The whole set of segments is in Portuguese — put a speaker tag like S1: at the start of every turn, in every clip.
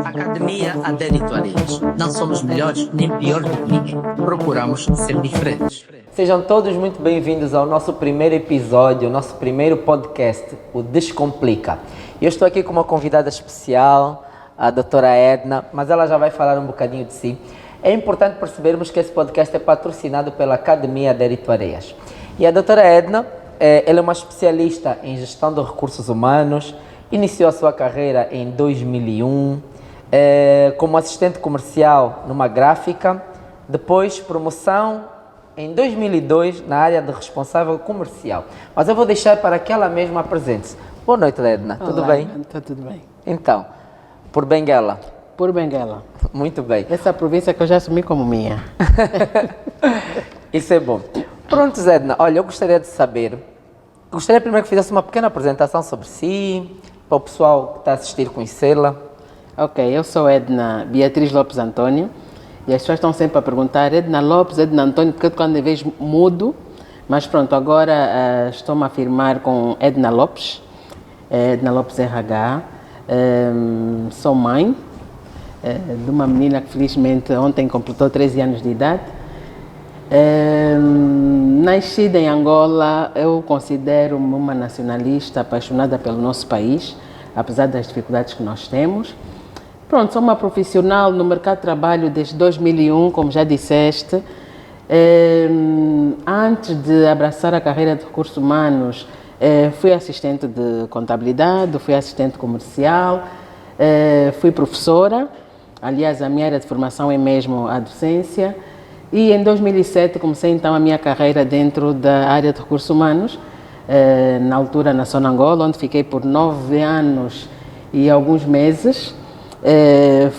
S1: Academia Adérito Areias. Não somos melhores nem piores do que ninguém. Procuramos ser diferentes.
S2: Sejam todos muito bem-vindos ao nosso primeiro episódio, o nosso primeiro podcast, o Descomplica. Eu estou aqui com uma convidada especial, a doutora Edna, mas ela já vai falar um bocadinho de si. É importante percebermos que esse podcast é patrocinado pela Academia Adérito Areias. E a doutora Edna, ela é uma especialista em gestão de recursos humanos, iniciou a sua carreira em 2001, como assistente comercial numa gráfica, depois promoção em 2002 na área de responsável comercial. Mas eu vou deixar para que ela mesma apresente-se. Boa noite, Edna.
S3: Olá,
S2: tudo bem?
S3: Está tudo bem.
S2: Então, por Benguela.
S3: Por Benguela.
S2: Muito bem.
S3: Essa província que eu já assumi como minha.
S2: Isso é bom. Pronto, Edna. Olha, eu gostaria de saber... Gostaria primeiro que fizesse uma pequena apresentação sobre si, para o pessoal que está a assistir conhecê-la.
S3: Ok, eu sou Edna Beatriz Lopes Antônio e as pessoas estão sempre a perguntar Edna Lopes, Edna Antônio, porque quando eu vejo mudo, mas pronto, agora estou-me a afirmar com Edna Lopes RH, sou mãe de uma menina que felizmente ontem completou 13 anos de idade. Nascida em Angola, eu considero-me uma nacionalista apaixonada pelo nosso país, apesar das dificuldades que nós temos. Pronto, sou uma profissional no mercado de trabalho desde 2001, como já disseste. Antes de abraçar a carreira de recursos humanos, fui assistente de contabilidade, fui assistente comercial, fui professora. Aliás, a minha área de formação é mesmo a docência. E em 2007 comecei então a minha carreira dentro da área de recursos humanos, na altura na Zona Angola, onde fiquei por 9 anos e alguns meses.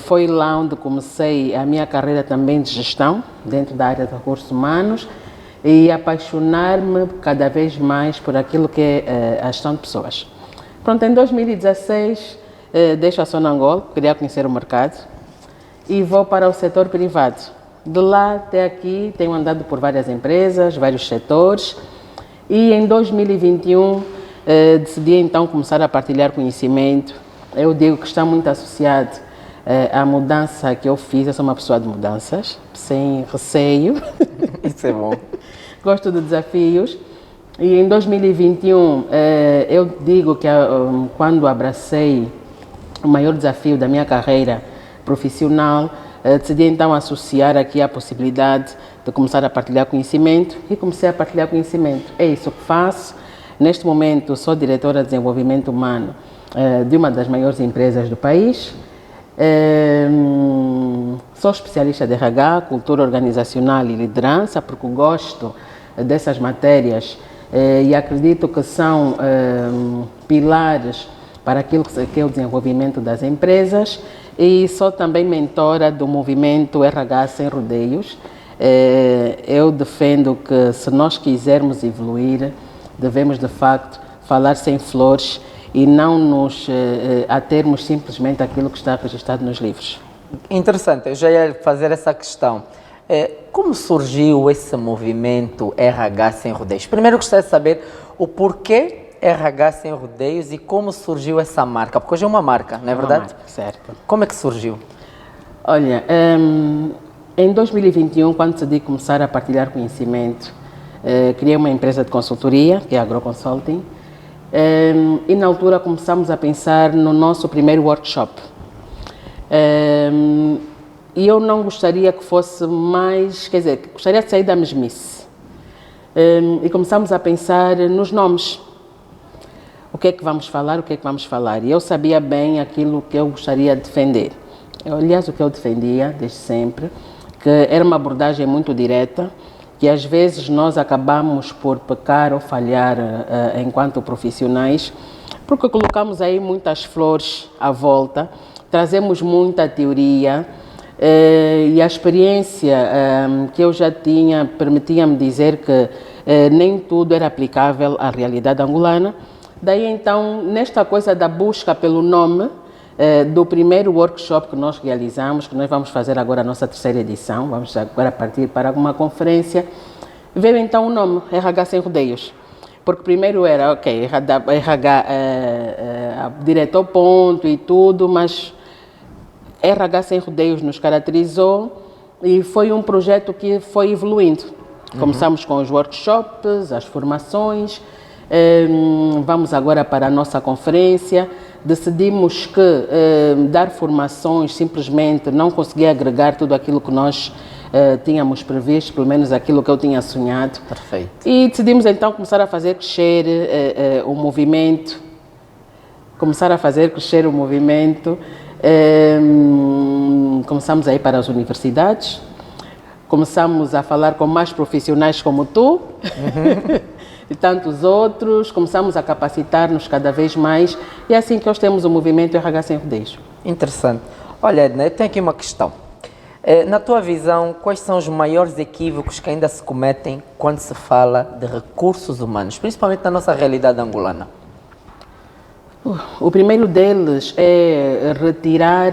S3: Foi lá onde comecei a minha carreira também de gestão, dentro da área de recursos humanos, e apaixonar-me cada vez mais por aquilo que é a gestão de pessoas. Pronto, em 2016 deixo a Zona Angola, queria conhecer o mercado, e vou para o setor privado. De lá até aqui tenho andado por várias empresas, vários setores, e em 2021 decidi então começar a partilhar conhecimento. Eu digo que está muito associado à mudança que eu fiz. Eu sou uma pessoa de mudanças, sem receio.
S2: Isso é bom.
S3: Gosto de desafios. E em 2021 eu digo que quando abracei o maior desafio da minha carreira profissional, decidi então associar aqui a possibilidade de começar a partilhar conhecimento e comecei a partilhar conhecimento. É isso que faço. Neste momento sou diretora de desenvolvimento humano de uma das maiores empresas do país. Sou especialista de RH, cultura organizacional e liderança, porque gosto dessas matérias e acredito que são pilares para aquilo que é o desenvolvimento das empresas. E sou também mentora do movimento RH Sem Rodeios. Eu defendo que se nós quisermos evoluir, devemos de facto falar sem flores e não nos atermos simplesmente àquilo que está registrado nos livros.
S2: Interessante, eu já ia fazer essa questão. Como surgiu esse movimento RH Sem Rodeios? Primeiro gostaria de saber o porquê RH Sem Rodeios e como surgiu essa marca, porque hoje é uma marca, não é verdade?
S3: Marca, certo.
S2: Como é que surgiu?
S3: Olha, em 2021, quando decidi começar a partilhar conhecimento, criei uma empresa de consultoria, que é a AgroConsulting, e na altura começamos a pensar no nosso primeiro workshop. E eu não gostaria que fosse mais, quer dizer, gostaria de sair da mesmice. E começamos a pensar nos nomes. O que é que vamos falar, o que é que vamos falar? E eu sabia bem aquilo que eu gostaria de defender. Aliás, o que eu defendia desde sempre, que era uma abordagem muito direta, que às vezes nós acabamos por pecar ou falhar enquanto profissionais, porque colocamos aí muitas flores à volta, trazemos muita teoria, e a experiência que eu já tinha permitia-me dizer que nem tudo era aplicável à realidade angolana. Daí então, nesta coisa da busca pelo nome, do primeiro workshop que nós realizamos, que nós vamos fazer agora a nossa terceira edição, vamos agora partir para uma conferência, veio então o nome RH Sem Rodeios. Porque primeiro era, ok, RH direto ao ponto e tudo, mas RH Sem Rodeios nos caracterizou e foi um projeto que foi evoluindo. Começamos com os workshops, as formações, vamos agora para a nossa conferência. Decidimos que dar formações simplesmente não conseguia agregar tudo aquilo que nós tínhamos previsto, pelo menos aquilo que eu tinha sonhado.
S2: Perfeito.
S3: E decidimos então começar a fazer crescer o movimento, começamos a ir para as universidades, começamos a falar com mais profissionais como tu e tantos outros, começamos a capacitar-nos cada vez mais e é assim que nós temos o movimento RH Sem Rodeios.
S2: Interessante. Olha, Edna, eu tenho aqui uma questão. Na tua visão, quais são os maiores equívocos que ainda se cometem quando se fala de recursos humanos, principalmente na nossa realidade angolana?
S3: O primeiro deles é retirar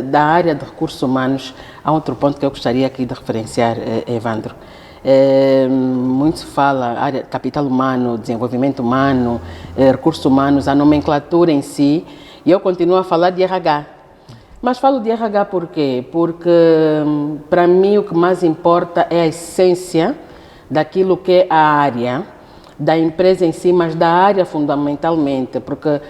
S3: da área de recursos humanos. Há outro ponto que eu gostaria aqui de referenciar, Evandro. Muito se fala área de capital humano, desenvolvimento humano, recursos humanos, a nomenclatura em si, e eu continuo a falar de RH. Mas falo de RH por quê? Porque para mim o que mais importa é a essência daquilo que é a área da empresa em si, mas da área fundamentalmente, porque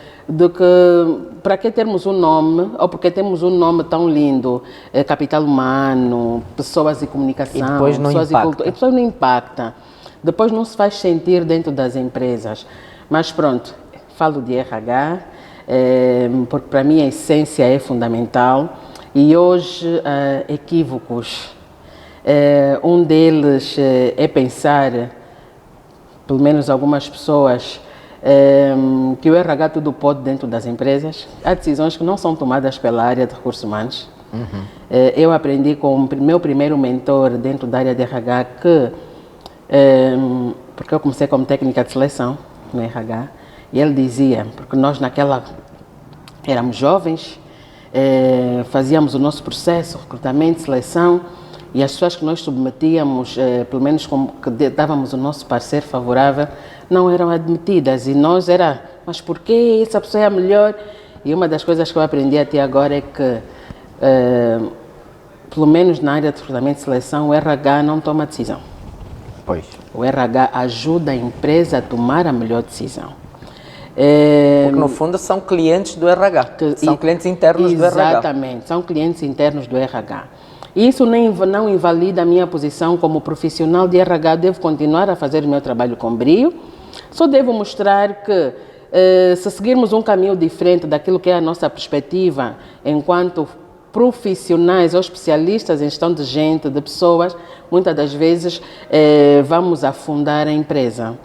S3: para que termos um nome, ou porque temos um nome tão lindo, capital humano, pessoas e comunicação,
S2: e depois não
S3: pessoas
S2: impacta.
S3: e cultura, e depois não impacta, depois não se faz sentir dentro das empresas. Mas pronto, falo de RH, porque para mim a essência é fundamental e hoje equívocos. Um deles é pensar, pelo menos algumas pessoas, que o RH tudo pode dentro das empresas. Há decisões que não são tomadas pela área de recursos humanos. Eu aprendi com o meu primeiro mentor dentro da área de RH que, porque eu comecei como técnica de seleção no RH, e ele dizia, porque nós naquela éramos jovens, fazíamos o nosso processo, recrutamento, seleção, e as pessoas que nós submetíamos, pelo menos como que dávamos o nosso parecer favorável, não eram admitidas. E nós mas por que essa pessoa é a melhor? E uma das coisas que eu aprendi até agora é que, pelo menos na área de recrutamento e seleção, o RH não toma decisão.
S2: Pois.
S3: O RH ajuda a empresa a tomar a melhor decisão.
S2: Porque no fundo são clientes do RH, são clientes internos do RH.
S3: Exatamente, são clientes internos do RH. Isso não invalida a minha posição como profissional de RH. Devo continuar a fazer o meu trabalho com brio. Só devo mostrar que, se seguirmos um caminho diferente daquilo que é a nossa perspectiva enquanto profissionais ou especialistas em gestão de gente, de pessoas, muitas das vezes vamos afundar a empresa.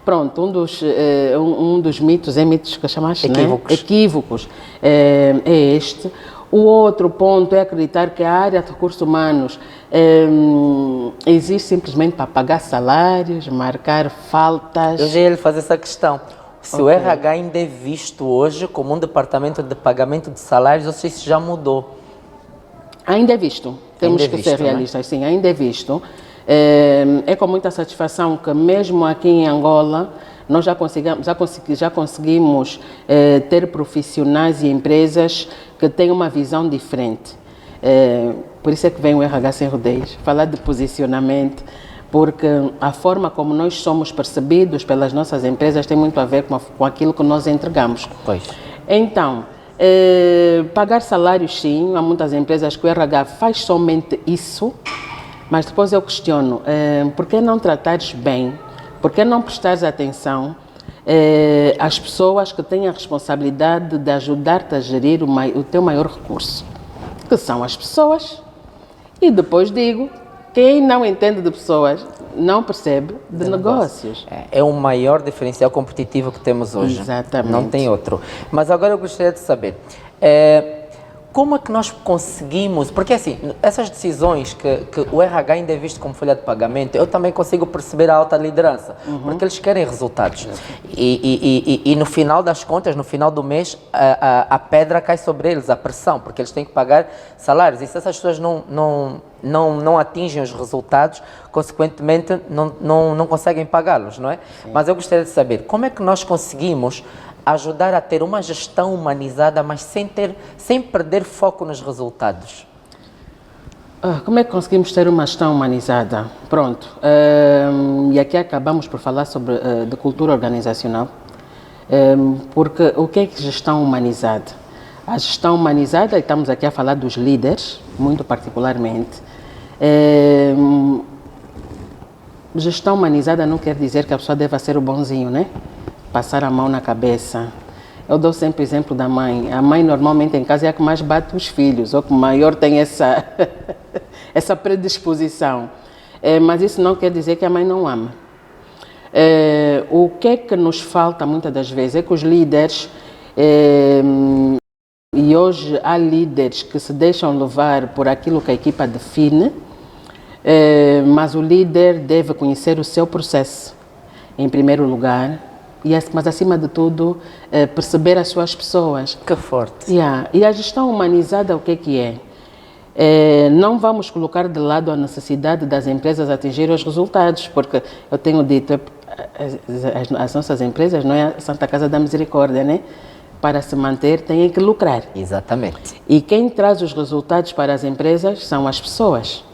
S3: Pronto, um dos mitos, mitos que chamaste,
S2: equívocos,
S3: né? Equívocos, é este. O outro ponto é acreditar que a área de recursos humanos existe simplesmente para pagar salários, marcar faltas.
S2: Eu já ia lhe fazer essa questão. Se o RH ainda é visto hoje como um departamento de pagamento de salários, ou se isso já mudou?
S3: Ainda é visto. Temos
S2: ainda é
S3: que ser
S2: visto,
S3: realistas, sim, ainda é visto. É com muita satisfação que mesmo aqui em Angola nós já conseguimos ter profissionais e empresas que têm uma visão diferente. Por isso é que vem o RH Sem Rodeios, falar de posicionamento, porque a forma como nós somos percebidos pelas nossas empresas tem muito a ver com aquilo que nós entregamos.
S2: Pois.
S3: Então, pagar salários, sim, há muitas empresas que o RH faz somente isso, mas depois eu questiono, por que não tratares bem? Por que não prestares atenção às pessoas que têm a responsabilidade de ajudar-te a gerir o teu maior recurso? Que são as pessoas. E depois digo, quem não entende de pessoas não percebe de negócios.
S2: É o maior diferencial competitivo que temos hoje.
S3: Exatamente.
S2: Não tem outro. Mas agora eu gostaria de saber, como é que nós conseguimos, porque assim, essas decisões que o RH ainda é visto como folha de pagamento, eu também consigo perceber a alta liderança, porque eles querem resultados. E no final das contas, no final do mês, a pedra cai sobre eles, a pressão, porque eles têm que pagar salários. E se essas pessoas não atingem os resultados, consequentemente não conseguem pagá-los, não é? Sim. Mas eu gostaria de saber, como é que nós conseguimos ajudar a ter uma gestão humanizada, mas sem perder foco nos resultados?
S3: Como é que conseguimos ter uma gestão humanizada? Pronto, e aqui acabamos por falar sobre de cultura organizacional, porque o que é gestão humanizada? A gestão humanizada, e estamos aqui a falar dos líderes, muito particularmente, gestão humanizada não quer dizer que a pessoa deva ser o bonzinho, né? Passar a mão na cabeça. Eu dou sempre o exemplo da mãe. A mãe normalmente em casa é a que mais bate os filhos, ou que maior tem essa, essa predisposição. Mas isso não quer dizer que a mãe não ama. O que é que nos falta muitas das vezes é que os líderes, e hoje há líderes que se deixam levar por aquilo que a equipa define, mas o líder deve conhecer o seu processo, em primeiro lugar, mas acima de tudo, perceber as suas pessoas.
S2: Que forte.
S3: E a gestão humanizada, o que é? Não vamos colocar de lado a necessidade das empresas atingirem os resultados, porque eu tenho dito, as nossas empresas não é a Santa Casa da Misericórdia, né? Para se manter, têm que lucrar.
S2: Exatamente.
S3: E quem traz os resultados para as empresas são as pessoas.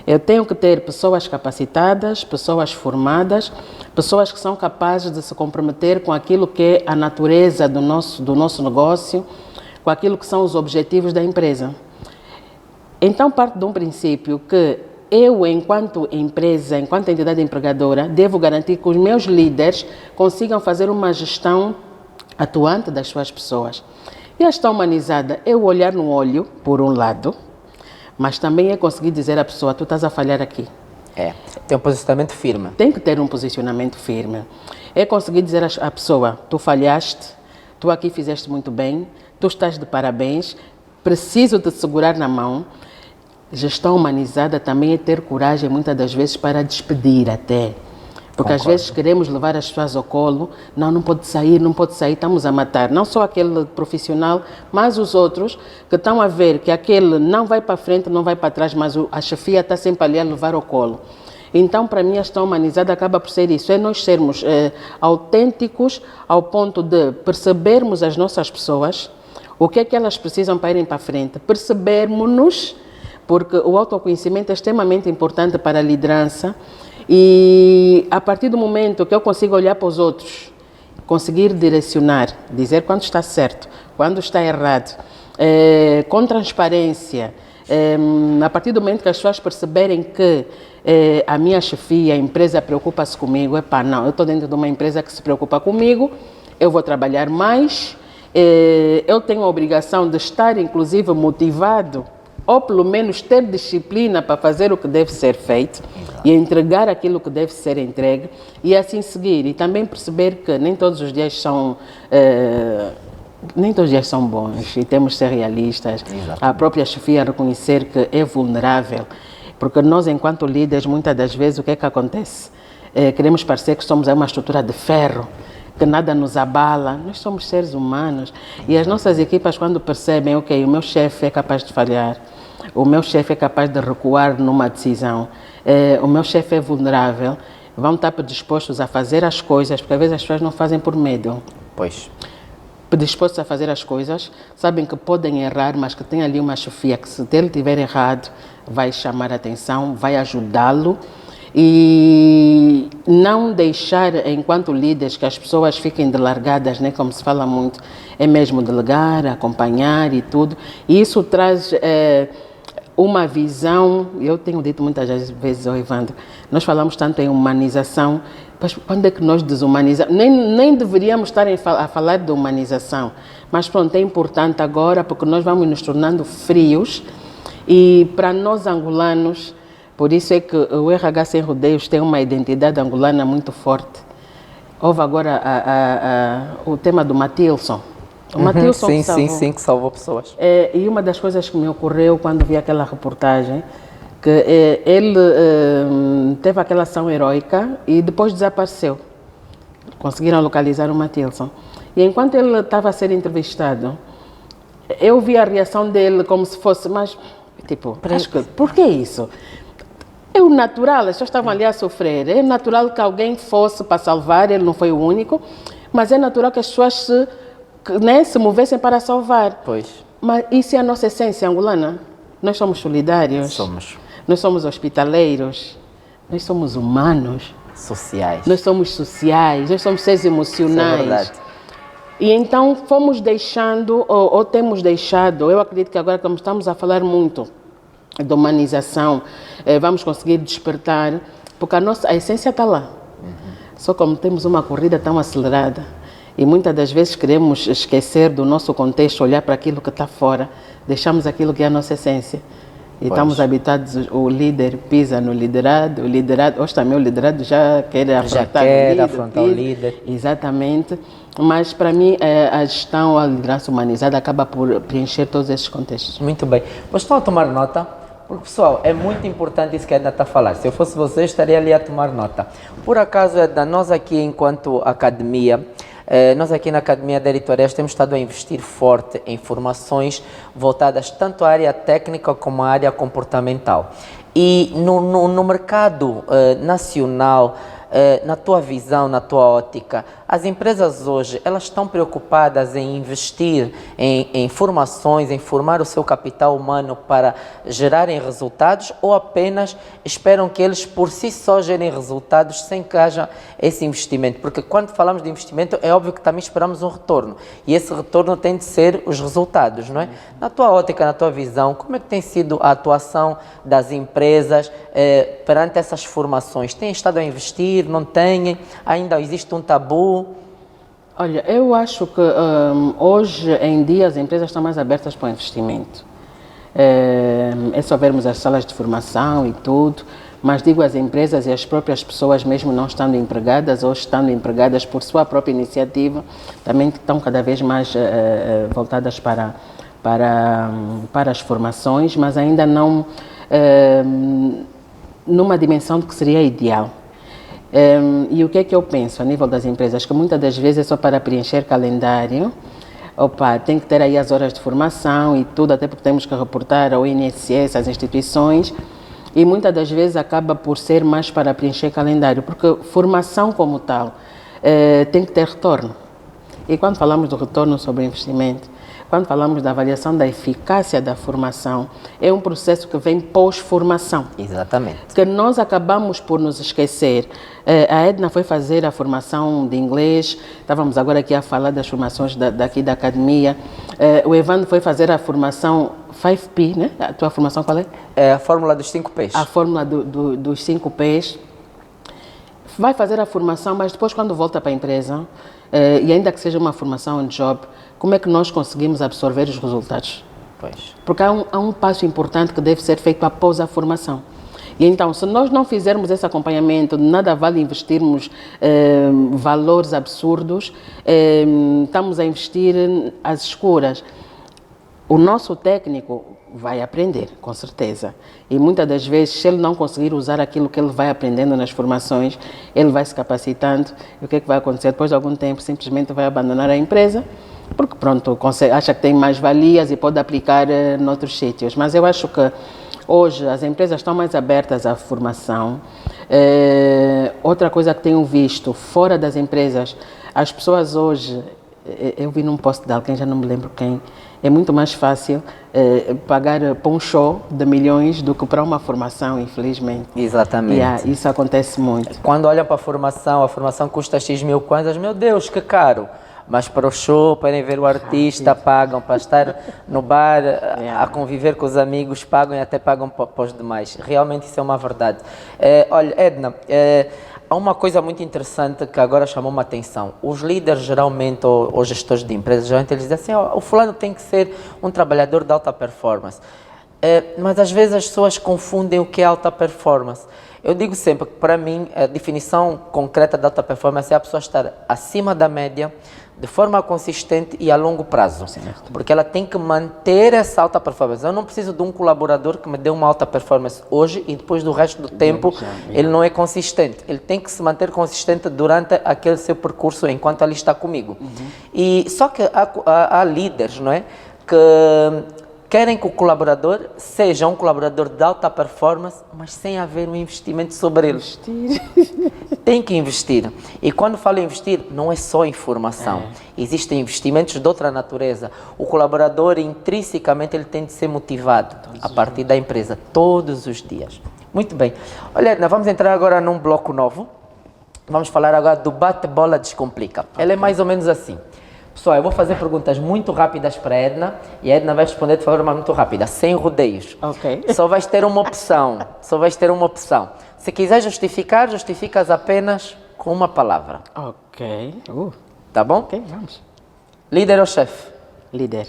S3: Eu tenho que ter pessoas capacitadas, pessoas formadas, pessoas que são capazes de se comprometer com aquilo que é a natureza do nosso negócio, com aquilo que são os objetivos da empresa. Então, parte de um princípio que eu, enquanto empresa, enquanto entidade empregadora, devo garantir que os meus líderes consigam fazer uma gestão atuante das suas pessoas. E a gestão humanizada é o olhar no olho, por um lado, mas também é conseguir dizer à pessoa, tu estás a falhar aqui.
S2: Tem um posicionamento firme.
S3: Tem que ter um posicionamento firme. É conseguir dizer à pessoa, tu falhaste, tu aqui fizeste muito bem, tu estás de parabéns, preciso te segurar na mão. Gestão humanizada também é ter coragem, muitas das vezes, para despedir até. Porque às vezes queremos levar as pessoas ao colo, não pode sair, estamos a matar. Não só aquele profissional, mas os outros que estão a ver que aquele não vai para frente, não vai para trás, mas a chefia está sempre ali a levar ao colo. Então, para mim, a gestão humanizada acaba por ser isso, é nós sermos autênticos ao ponto de percebermos as nossas pessoas, o que é que elas precisam para irem para frente, percebermos-nos, porque o autoconhecimento é extremamente importante para a liderança. E a partir do momento que eu consigo olhar para os outros, conseguir direcionar, dizer quando está certo, quando está errado, com transparência, a partir do momento que as pessoas perceberem que a minha chefia, a empresa preocupa-se comigo, não, eu estou dentro de uma empresa que se preocupa comigo, eu vou trabalhar mais, eu tenho a obrigação de estar, inclusive, motivado, ou pelo menos ter disciplina para fazer o que deve ser feito. Exato. E entregar aquilo que deve ser entregue e assim seguir. E também perceber que nem todos os dias são bons e temos que ser realistas. Exatamente. A própria chefia reconhecer que é vulnerável, porque nós, enquanto líderes, muitas das vezes o que é que acontece? Queremos parecer que somos uma estrutura de ferro, que nada nos abala. Nós somos seres humanos. E as nossas equipas, quando percebem, ok, o meu chefe é capaz de falhar, o meu chefe é capaz de recuar numa decisão, o meu chefe é vulnerável, vão estar predispostos a fazer as coisas, porque às vezes as pessoas não fazem por medo.
S2: Pois.
S3: Predispostos a fazer as coisas, sabem que podem errar, mas que tem ali uma chefia que, se ele tiver errado, vai chamar a atenção, vai ajudá-lo. E não deixar, enquanto líderes, que as pessoas fiquem delargadas, né, como se fala muito, é mesmo delegar, acompanhar e tudo. E isso traz uma visão, eu tenho dito muitas vezes ao Evandro, nós falamos tanto em humanização, mas quando é que nós desumanizamos? Nem deveríamos estar a falar de humanização, mas pronto, é importante agora porque nós vamos nos tornando frios e para nós angolanos, por isso é que o RH Sem Rodeios tem uma identidade angolana muito forte. Houve agora o tema do Matilson, O Matilson
S2: Sim,
S3: que salvou.
S2: sim, que salvou pessoas.
S3: E uma das coisas que me ocorreu quando vi aquela reportagem, que ele teve aquela ação heroica e depois desapareceu. Conseguiram localizar o Matilson. E enquanto ele estava a ser entrevistado, eu vi a reação dele como se fosse, mas, tipo, acho que, por que isso? É o natural, as pessoas estavam ali a sofrer. É natural que alguém fosse para salvar, ele não foi o único, mas é natural que as pessoas se movessem para salvar.
S2: Pois.
S3: Mas isso é a nossa essência angolana. Nós somos solidários.
S2: Somos.
S3: Nós somos hospitaleiros. Nós somos humanos.
S2: Sociais.
S3: Nós somos sociais. Nós somos seres emocionais.
S2: Isso é verdade.
S3: E então fomos deixando, ou temos deixado, eu acredito que agora, como estamos a falar muito de humanização, vamos conseguir despertar, porque a essência está lá. Só como temos uma corrida tão acelerada e muitas das vezes queremos esquecer do nosso contexto, olhar para aquilo que está fora, deixamos aquilo que é a nossa essência. E estamos habitados, o líder pisa no liderado, hoje também o liderado já quer
S2: afrontar o líder.
S3: Exatamente, mas para mim a gestão, a liderança humanizada acaba por preencher todos esses contextos.
S2: Muito bem. Vocês estão a tomar nota? Porque, pessoal, é muito importante isso que a Edna está a falar. Se eu fosse você, eu estaria ali a tomar nota. Por acaso, Edna, nós aqui, enquanto academia, nós aqui na Academia de Editoriais temos estado a investir forte em formações voltadas tanto à área técnica como à área comportamental. E no mercado nacional, na tua visão, na tua ótica, as empresas hoje, elas estão preocupadas em investir em formações, em formar o seu capital humano para gerarem resultados ou apenas esperam que eles por si só gerem resultados sem que haja esse investimento? Porque quando falamos de investimento, é óbvio que também esperamos um retorno e esse retorno tem de ser os resultados, não é? Na tua ótica, na tua visão, como é que tem sido a atuação das empresas perante essas formações? Têm estado a investir, não têm? Ainda existe um tabu?
S3: Olha, eu acho que hoje em dia as empresas estão mais abertas para o investimento. É só vermos as salas de formação e tudo, mas digo as empresas e as próprias pessoas, mesmo não estando empregadas ou estando empregadas por sua própria iniciativa, também estão cada vez mais voltadas para as formações, mas ainda não numa dimensão que seria ideal. E o que é que eu penso a nível das empresas? Que muitas das vezes é só para preencher calendário. Tem que ter aí as horas de formação e tudo, até porque temos que reportar ao INSS, às instituições, e muitas das vezes acaba por ser mais para preencher calendário, porque formação como tal tem que ter retorno. E quando falamos do retorno sobre investimento, quando falamos da avaliação da eficácia da formação, é um processo que vem pós-formação.
S2: Exatamente.
S3: Que nós acabamos por nos esquecer. A Edna foi fazer a formação de inglês, estávamos agora aqui a falar das formações daqui da academia. O Evandro foi fazer a formação 5P, né? A tua formação qual é?
S2: É a fórmula dos 5 P's.
S3: A fórmula dos 5 P's. Vai fazer a formação, mas depois quando volta para a empresa, e ainda que seja uma formação on job, como é que nós conseguimos absorver os resultados?
S2: Pois.
S3: Porque há um passo importante que deve ser feito após a formação. E então, se nós não fizermos esse acompanhamento, nada vale investirmos valores absurdos, estamos a investir às escuras. O nosso técnico vai aprender, com certeza. E muitas das vezes, se ele não conseguir usar aquilo que ele vai aprendendo nas formações, ele vai se capacitando. E o que é que vai acontecer? Depois de algum tempo, simplesmente vai abandonar a empresa, porque pronto, acha que tem mais valias e pode aplicar noutros sítios. Mas eu acho que hoje as empresas estão mais abertas à formação. Outra coisa que tenho visto fora das empresas, as pessoas hoje, eu vi num post de alguém, já não me lembro quem, é muito mais fácil pagar para um show de milhões do que para uma formação, infelizmente.
S2: Exatamente.
S3: Isso acontece muito.
S2: Quando olham para a formação custa X mil kwanzas, meu Deus, que caro. Mas para o show, para irem ver o artista, pagam. Para estar no bar, a conviver com os amigos, pagam e até pagam para os demais. Realmente isso é uma verdade. Olha, Edna, há uma coisa muito interessante que agora chamou-me a atenção. Os líderes geralmente, ou gestores de empresas, geralmente eles dizem assim, o fulano tem que ser um trabalhador de alta performance. Mas às vezes as pessoas confundem o que é alta performance. Eu digo sempre que para mim a definição concreta de alta performance é a pessoa estar acima da média de forma consistente e a longo prazo.
S3: Certo.
S2: Porque ela tem que manter essa alta performance. Eu não preciso de um colaborador que me dê uma alta performance hoje e depois do resto do tempo ele não é consistente. Ele tem que se manter consistente durante aquele seu percurso enquanto ali está comigo. E só que há líderes, não é? Que querem que o colaborador seja um colaborador de alta performance, mas sem haver um investimento sobre ele. Tem que investir. E quando falo investir, não é só informação. Existem investimentos de outra natureza. O colaborador, intrinsecamente, ele tem de ser motivado a partir da empresa, todos os dias. Muito bem. Olha, Edna, vamos entrar agora num bloco novo. Vamos falar agora do bate-bola descomplica. Ela é mais ou menos assim. Pessoal, eu vou fazer perguntas muito rápidas para a Edna e a Edna vai responder de forma muito rápida, sem rodeios.
S3: Ok.
S2: Só vais ter uma opção. Se quiser justificar, justificas apenas com uma palavra.
S3: Ok.
S2: Tá bom?
S3: Ok, vamos.
S2: Líder ou chefe?
S3: Líder.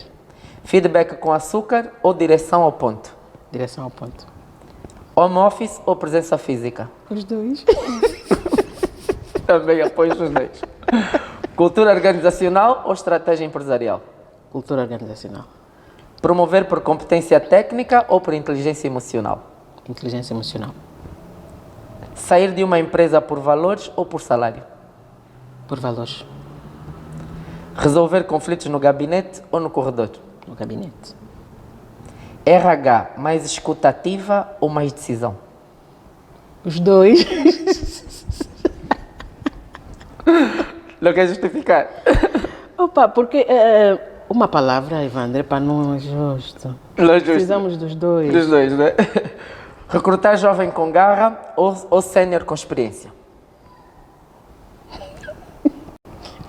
S2: Feedback com açúcar ou direção ao ponto?
S3: Direção ao ponto.
S2: Home office ou presença física?
S3: Os dois.
S2: Também apoio os dois. Cultura organizacional ou estratégia empresarial?
S3: Cultura organizacional.
S2: Promover por competência técnica ou por inteligência emocional?
S3: Inteligência emocional.
S2: Sair de uma empresa por valores ou por salário?
S3: Por valores.
S2: Resolver conflitos no gabinete ou no corredor?
S3: No gabinete.
S2: RH mais escutativa ou mais decisão?
S3: Os dois.
S2: Não quer justificar?
S3: Opa, porque uma palavra, Evandro, para não é justo.
S2: Não é justo.
S3: Precisamos dos dois.
S2: Dos dois, né? Recrutar jovem com garra ou sénior com experiência?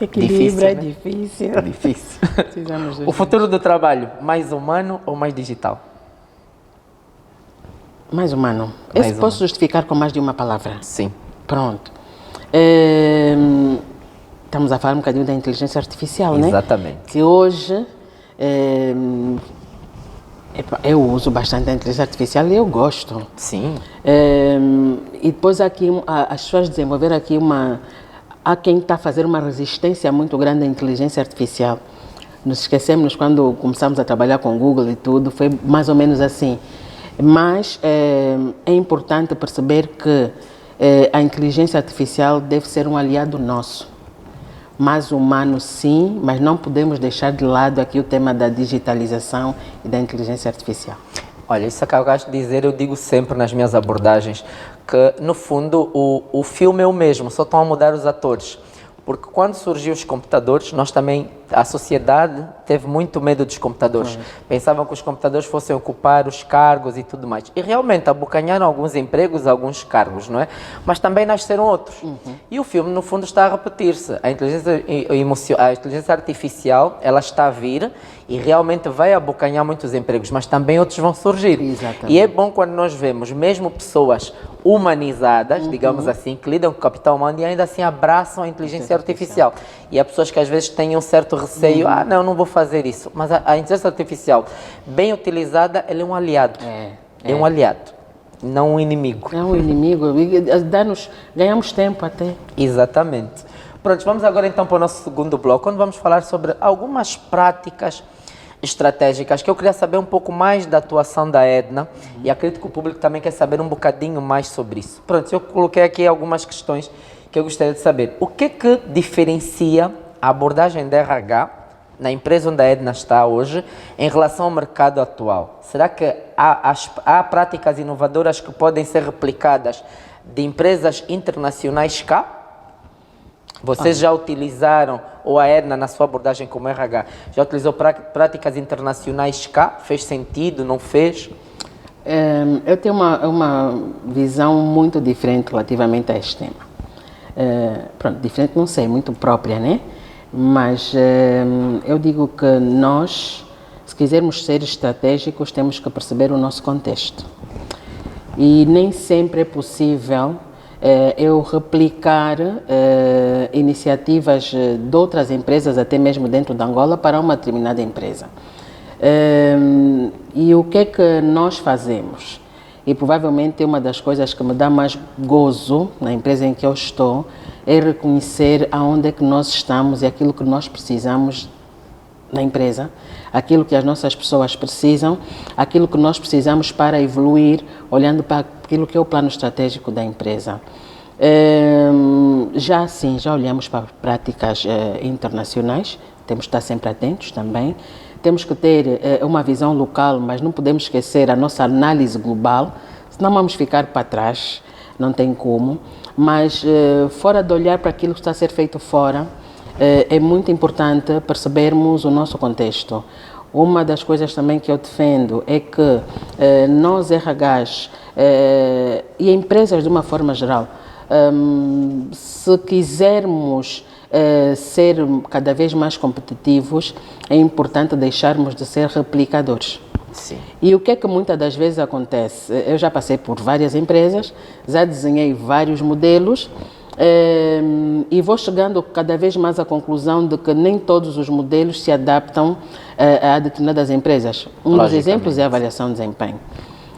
S3: Equilíbrio é
S2: Difícil,
S3: difícil.
S2: Difícil.
S3: Precisamos dos
S2: O futuro do trabalho, mais humano ou mais digital?
S3: Mais humano.
S2: Mais
S3: Esse posso justificar com mais de uma palavra.
S2: Sim.
S3: Pronto. Estamos a falar um bocadinho da inteligência artificial, né?
S2: Exatamente.
S3: Que hoje eu uso bastante a inteligência artificial e eu gosto.
S2: Sim.
S3: E depois aqui as pessoas desenvolveram aqui há quem está a fazer uma resistência muito grande à inteligência artificial. Nos esquecemos quando começamos a trabalhar com o Google e tudo, foi mais ou menos assim. Mas é importante perceber que a inteligência artificial deve ser um aliado nosso. Mais humano, sim, mas não podemos deixar de lado aqui o tema da digitalização e da inteligência artificial.
S2: Olha, isso que eu gosto de dizer, eu digo sempre nas minhas abordagens, que no fundo o filme é o mesmo, só estão a mudar os atores. Porque quando surgiu os computadores, nós também, a sociedade teve muito medo dos computadores. Pensavam que os computadores fossem ocupar os cargos e tudo mais. E realmente abocanharam alguns empregos, alguns cargos, não é? Mas também nasceram outros. E o filme, no fundo, está a repetir-se. A inteligência artificial, ela está a vir e realmente vai abocanhar muitos empregos, mas também outros vão surgir.
S3: Exatamente.
S2: E é bom quando nós vemos mesmo pessoas humanizadas, digamos assim, que lidam com o capital humano e ainda assim abraçam a inteligência artificial. E há pessoas que às vezes têm um certo receio, não vou fazer isso. Mas a inteligência artificial, bem utilizada, ela é um aliado. É um aliado, não um inimigo.
S3: É um inimigo, ganhamos tempo até.
S2: Exatamente. Pronto, vamos agora então para o nosso segundo bloco, onde vamos falar sobre algumas práticas estratégicas, que eu queria saber um pouco mais da atuação da Edna e acredito que o público também quer saber um bocadinho mais sobre isso. Pronto, eu coloquei aqui algumas questões que eu gostaria de saber. O que diferencia a abordagem de RH na empresa onde a Edna está hoje em relação ao mercado atual? Será que há práticas inovadoras que podem ser replicadas de empresas internacionais cá? Vocês já utilizaram, ou a Edna na sua abordagem como RH, já utilizou práticas internacionais cá? Fez sentido, não fez?
S3: Eu tenho uma visão muito diferente relativamente a este tema. Pronto, diferente não sei, muito própria, né? Mas eu digo que nós, se quisermos ser estratégicos, temos que perceber o nosso contexto. E nem sempre é possível eu replicar iniciativas de outras empresas, até mesmo dentro de Angola, para uma determinada empresa. E o que é que nós fazemos? e provavelmente uma das coisas que me dá mais gozo na empresa em que eu estou é reconhecer aonde é que nós estamos e aquilo que nós precisamos na empresa, aquilo que as nossas pessoas precisam, aquilo que nós precisamos para evoluir, olhando para aquilo que é o plano estratégico da empresa. Já olhamos para práticas internacionais, temos que estar sempre atentos também. Temos que ter uma visão local, mas não podemos esquecer a nossa análise global, senão vamos ficar para trás, não tem como. Mas fora de olhar para aquilo que está a ser feito fora, é muito importante percebermos o nosso contexto. Uma das coisas também que eu defendo é que nós, RHs, e empresas de uma forma geral, se quisermos ser cada vez mais competitivos, é importante deixarmos de ser replicadores.
S2: Sim.
S3: E o que é que muitas das vezes acontece? Eu já passei por várias empresas, já desenhei vários modelos e vou chegando cada vez mais à conclusão de que nem todos os modelos se adaptam a determinadas empresas. Um dos exemplos é a avaliação de desempenho.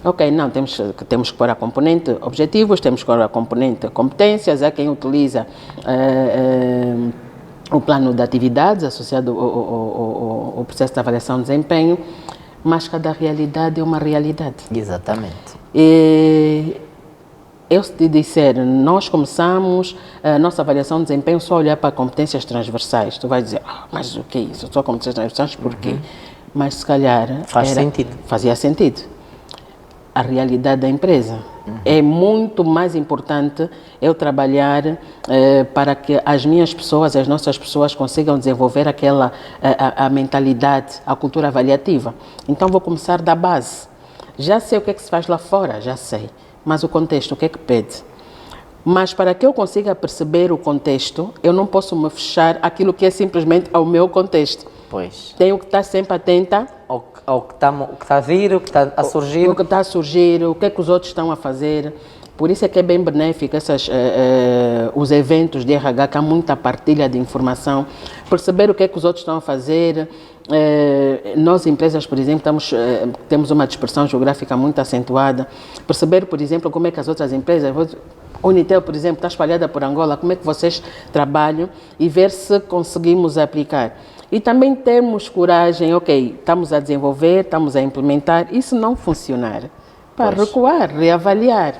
S3: Ok, não, temos que pôr a componente objetivos, temos que pôr a componente competências, há quem utiliza o plano de atividades associado ao processo de avaliação de desempenho, mas cada realidade é uma realidade.
S2: Exatamente.
S3: Eu, se te disser, nós começamos a nossa avaliação de desempenho só a olhar para competências transversais, tu vais dizer, mas o que é isso? Só competências transversais, por quê? Mas se calhar fazia sentido. A realidade da empresa. É muito mais importante eu trabalhar para que as minhas pessoas, as nossas pessoas consigam desenvolver a mentalidade, a cultura avaliativa. Então vou começar da base. Já sei o que é que se faz lá fora, já sei. Mas o contexto, o que é que pede? Mas para que eu consiga perceber o contexto, eu não posso me fechar àquilo que é simplesmente ao meu contexto.
S2: Pois.
S3: Tenho que estar sempre atenta
S2: ao que está a vir, o que está a surgir.
S3: O que está a surgir, o que é que os outros estão a fazer. Por isso é que é bem benéfico os eventos de RH, que há muita partilha de informação, perceber o que é que os outros estão a fazer. Nós, empresas, por exemplo, temos uma dispersão geográfica muito acentuada. Perceber, por exemplo, como é que as outras empresas... Unitel, por exemplo, está espalhada por Angola, como é que vocês trabalham e ver se conseguimos aplicar. E também temos coragem, ok, estamos a desenvolver, estamos a implementar, e se não funcionar, para recuar, reavaliar.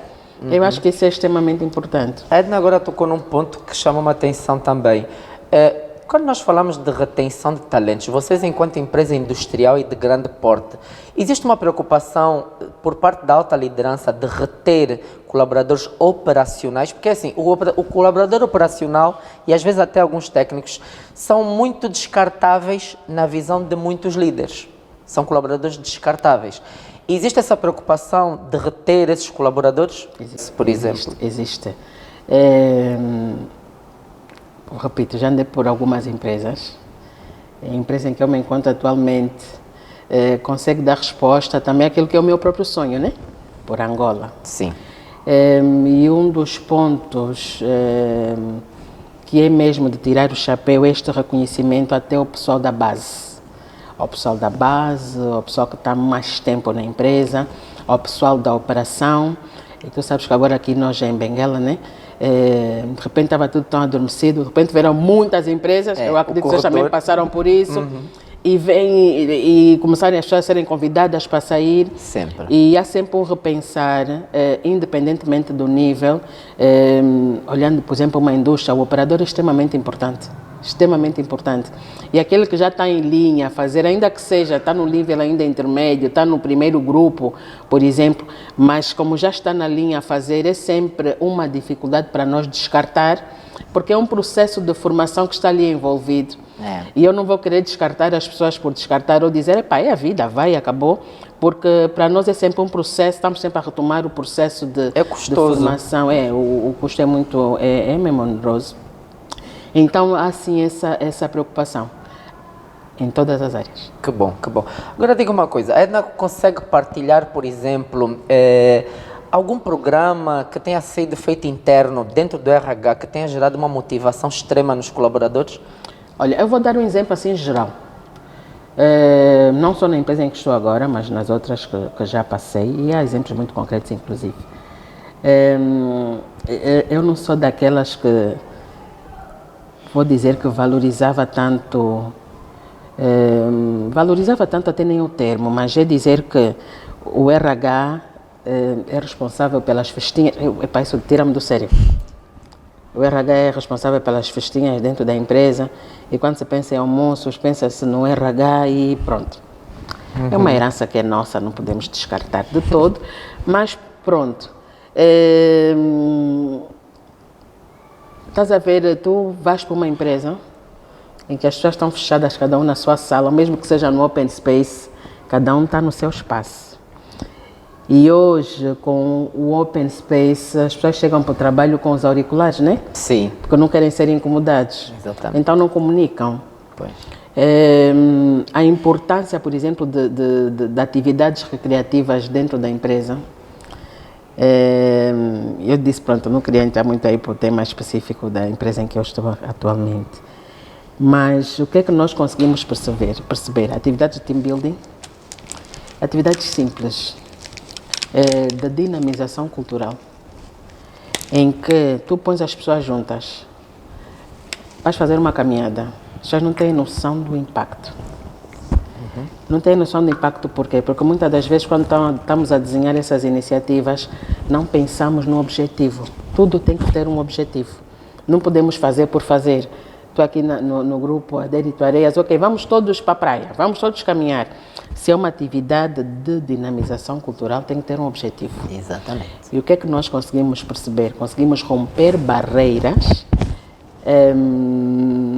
S3: Eu acho que isso é extremamente importante.
S2: A Edna agora tocou num ponto que chama-me a atenção também. Quando nós falamos de retenção de talentos, vocês enquanto empresa industrial e de grande porte, existe uma preocupação por parte da alta liderança de reter colaboradores operacionais? Porque assim, o colaborador operacional e às vezes até alguns técnicos são muito descartáveis na visão de muitos líderes. São colaboradores descartáveis. Existe essa preocupação de reter esses colaboradores, por exemplo?
S3: Existe. Repito, já andei por algumas empresas. A empresa em que eu me encontro atualmente consegue dar resposta também àquilo que é o meu próprio sonho, né? Por Angola.
S2: Sim.
S3: E um dos pontos que é mesmo de tirar o chapéu é este reconhecimento até ao pessoal da base. Ao pessoal da base, ao pessoal que está mais tempo na empresa, ao pessoal da operação. E tu sabes que agora aqui nós já em Benguela, né? De repente estava tudo tão adormecido, de repente vieram muitas empresas, eu acredito que vocês também passaram por isso, e começaram as pessoas a serem convidadas para sair.
S2: Sempre.
S3: E há sempre um repensar, independentemente do nível, olhando, por exemplo, uma indústria, o operador é extremamente importante. Extremamente importante. E aquele que já está em linha a fazer, ainda que seja, está no nível ainda intermédio, está no primeiro grupo, por exemplo, mas como já está na linha a fazer, é sempre uma dificuldade para nós descartar, porque é um processo de formação que está ali envolvido. E eu não vou querer descartar as pessoas por descartar ou dizer, é a vida, vai, acabou, porque para nós é sempre um processo, estamos sempre a retomar o processo de formação. O custo é muito, é mesmo oneroso. Então, há sim essa preocupação em todas as áreas.
S2: Que bom, que bom. Agora diga uma coisa, a Edna consegue partilhar, por exemplo, algum programa que tenha sido feito interno dentro do RH que tenha gerado uma motivação extrema nos colaboradores?
S3: Olha, eu vou dar um exemplo assim geral. Não só na empresa em que estou agora, mas nas outras que já passei, e há exemplos muito concretos, inclusive. Eu não sou daquelas que, vou dizer que valorizava tanto até nem o termo, mas é dizer que o RH é responsável pelas festinhas. Epá, isso tira-me do sério. O RH é responsável pelas festinhas dentro da empresa e quando se pensa em almoços, pensa-se no RH e pronto. É uma herança que é nossa, não podemos descartar de todo, mas pronto. Estás a ver, tu vais para uma empresa em que as pessoas estão fechadas, cada um na sua sala, mesmo que seja no open space, cada um está no seu espaço. E hoje, com o open space, as pessoas chegam para o trabalho com os auriculares, né?
S2: Sim.
S3: Porque não querem ser incomodados.
S2: Exatamente.
S3: Então não comunicam.
S2: Pois.
S3: A importância, por exemplo, de atividades recreativas dentro da empresa. Eu disse, pronto, não queria entrar muito aí para o tema específico da empresa em que eu estou atualmente. Mas o que é que nós conseguimos perceber? Atividades de team building, atividades simples, de dinamização cultural, em que tu pões as pessoas juntas, vais fazer uma caminhada, as pessoas não têm noção do impacto. Não têm noção do impacto por quê? Porque muitas das vezes quando estamos a desenhar essas iniciativas, não pensamos no objetivo. Tudo tem que ter um objetivo. Não podemos fazer por fazer. Estou aqui no grupo Adérito Areias, ok, vamos todos para a praia, vamos todos caminhar. Se é uma atividade de dinamização cultural, tem que ter um objetivo.
S2: Exatamente.
S3: E o que é que nós conseguimos perceber? Conseguimos romper barreiras,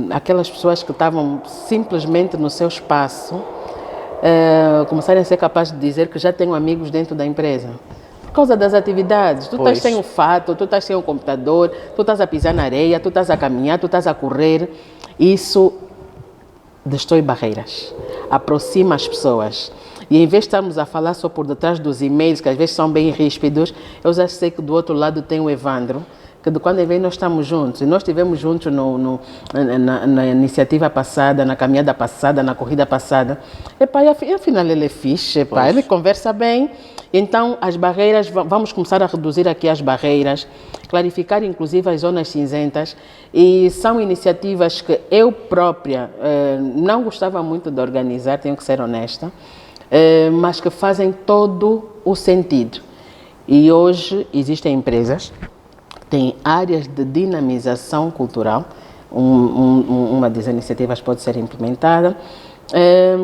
S3: aquelas pessoas que estavam simplesmente no seu espaço, começarem a ser capazes de dizer que já tenho amigos dentro da empresa. Por causa das atividades, tu estás sem o fato, tu estás sem o computador, tu estás a pisar na areia, tu estás a caminhar, tu estás a correr. Isso destrói barreiras, aproxima as pessoas. E em vez de estarmos a falar só por detrás dos e-mails, que às vezes são bem ríspidos, eu já sei que do outro lado tem o Evandro, que de quando em vez nós estamos juntos. E nós estivemos juntos na iniciativa passada, na caminhada passada, na corrida passada. Epá, e afinal ele é fixe, epá, ele conversa bem. Então, as barreiras, vamos começar a reduzir aqui as barreiras, clarificar inclusive as zonas cinzentas, e são iniciativas que eu própria não gostava muito de organizar, tenho que ser honesta, mas que fazem todo o sentido. E hoje existem empresas que têm áreas de dinamização cultural, uma das iniciativas pode ser implementada,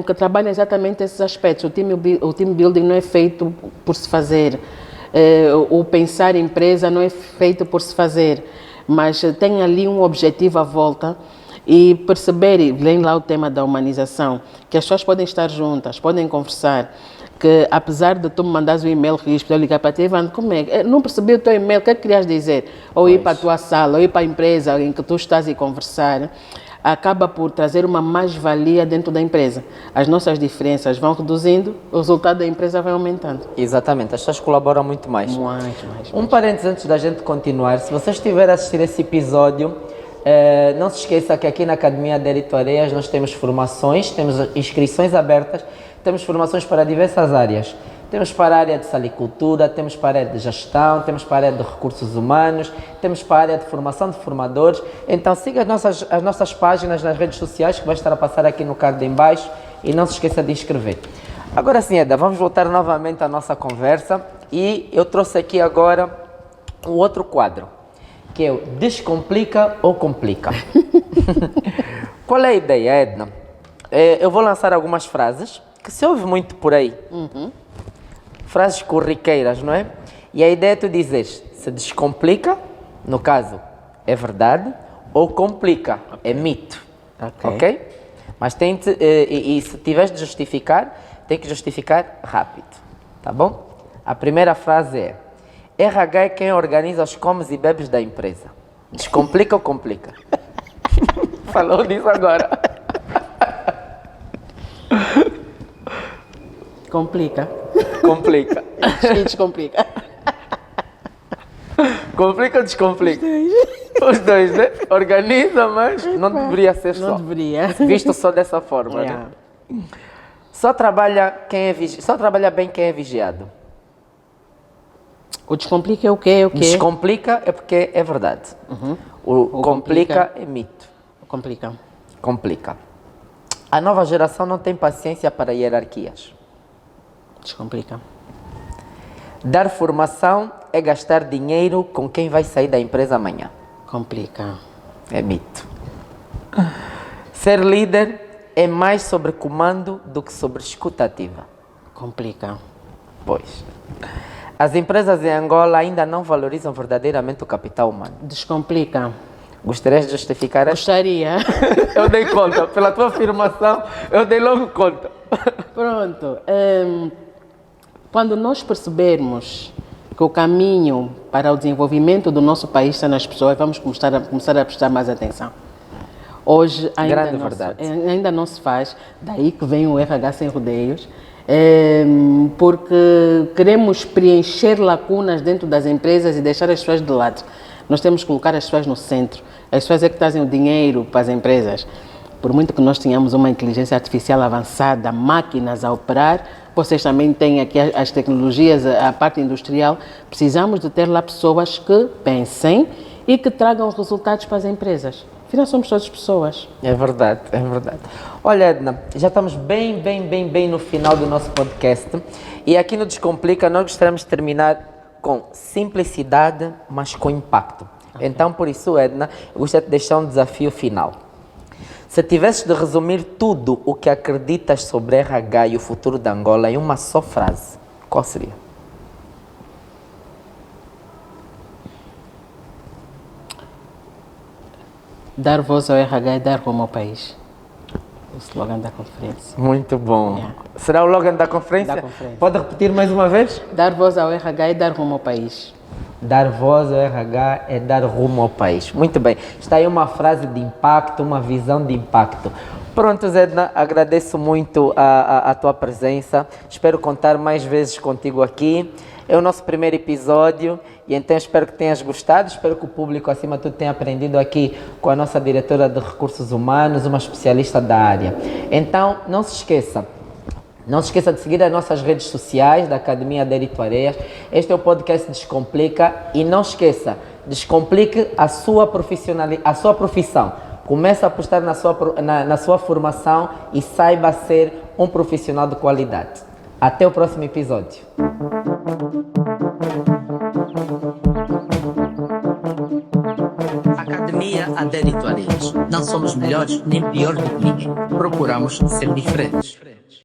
S3: que trabalha exatamente esses aspectos. O team building não é feito por se fazer, o pensar empresa não é feito por se fazer, mas tem ali um objetivo à volta e perceber, e vem lá o tema da humanização, que as pessoas podem estar juntas, podem conversar, que apesar de tu me mandares um e-mail ríspido, eu ligar para ti, Evandro, como é? Não percebi o teu e-mail, o que é que querias dizer? Ou ir para a tua sala, ou ir para a empresa em que tu estás e conversar, acaba por trazer uma mais-valia dentro da empresa. As nossas diferenças vão reduzindo, o resultado da empresa vai aumentando.
S2: Exatamente, as pessoas colaboram muito mais.
S3: Mais.
S2: Parênteses antes da gente continuar, se você estiver a assistir esse episódio, não se esqueça que aqui na Academia Adérito Areias nós temos formações, temos inscrições abertas, temos formações para diversas áreas. Temos para a área de salicultura, temos para a área de gestão, temos para a área de recursos humanos, temos para a área de formação de formadores. Então siga as nossas páginas nas redes sociais que vai estar a passar aqui no card em baixo e não se esqueça de inscrever. Agora sim, Eda, vamos voltar novamente à nossa conversa e eu trouxe aqui agora um outro quadro, que é o Descomplica ou Complica. Qual é a ideia, Edna? Eu vou lançar algumas frases que se ouve muito por aí. Frases corriqueiras, não é? E a ideia é tu dizeres se descomplica, no caso, é verdade, ou complica, é mito. Ok? Mas tente, e se tiveres de justificar, tem que justificar rápido, tá bom? A primeira frase é: RH é quem organiza os comes e bebes da empresa. Descomplica ou complica? Falou disso agora.
S3: Complica.
S2: Complica.
S3: E descomplica.
S2: Complica ou descomplica? Os dois, né? Organiza, mas não deveria ser só.
S3: Não deveria.
S2: Visto só dessa forma, né? Só trabalha só trabalha bem quem é vigiado.
S3: O descomplica é o quê?
S2: Descomplica é porque é verdade. O complica é mito.
S3: Complica.
S2: Complica. A nova geração não tem paciência para hierarquias.
S3: Descomplica.
S2: Dar formação é gastar dinheiro com quem vai sair da empresa amanhã.
S3: Complica.
S2: É mito. Ser líder é mais sobre comando do que sobre escutativa.
S3: Complica.
S2: Pois. As empresas em Angola ainda não valorizam verdadeiramente o capital humano.
S3: Descomplica.
S2: Gostarias de justificar essa?
S3: Gostaria.
S2: Eu dei conta. Pela tua afirmação, eu dei logo conta.
S3: Pronto. Quando nós percebermos que o caminho para o desenvolvimento do nosso país está nas pessoas, vamos começar a prestar mais atenção. Hoje ainda não se faz, daí que vem o RH sem rodeios, porque queremos preencher lacunas dentro das empresas e deixar as pessoas de lado. Nós temos que colocar as pessoas no centro. As pessoas é que trazem o dinheiro para as empresas. Por muito que nós tenhamos uma inteligência artificial avançada, máquinas a operar, vocês também têm aqui as tecnologias, a parte industrial, precisamos de ter lá pessoas que pensem e que tragam resultados para as empresas. Afinal, somos todas pessoas.
S2: É verdade, é verdade. Olha, Edna, já estamos bem no final do nosso podcast. E aqui no Descomplica, nós gostaríamos de terminar com simplicidade, mas com impacto. Okay. Então, por isso, Edna, eu gostaria de deixar um desafio final. Se tivesses de resumir tudo o que acreditas sobre RH e o futuro da Angola em uma só frase, qual seria?
S3: Dar voz ao RH e dar rumo ao país. O slogan da conferência.
S2: Muito bom. Será o slogan da conferência?
S3: Da conferência.
S2: Pode repetir mais uma vez?
S3: Dar voz ao RH e dar rumo ao país.
S2: Dar voz ao RH é dar rumo ao país. Muito bem. Está aí uma frase de impacto, uma visão de impacto. Pronto, Edna, agradeço muito a tua presença. Espero contar mais vezes contigo aqui. É o nosso primeiro episódio e então espero que tenhas gostado. Espero que o público, acima de tudo, tenha aprendido aqui com a nossa diretora de Recursos Humanos, uma especialista da área. Então, não se esqueça. Não se esqueça de seguir as nossas redes sociais da Academia Adérito Areias. Este é o podcast Descomplica e não esqueça, descomplique a sua profissão. Comece a apostar na sua formação e saiba ser um profissional de qualidade. Até o próximo episódio.
S1: Academia Adérito Areias. Não somos melhores nem piores do que ninguém. Procuramos ser diferentes.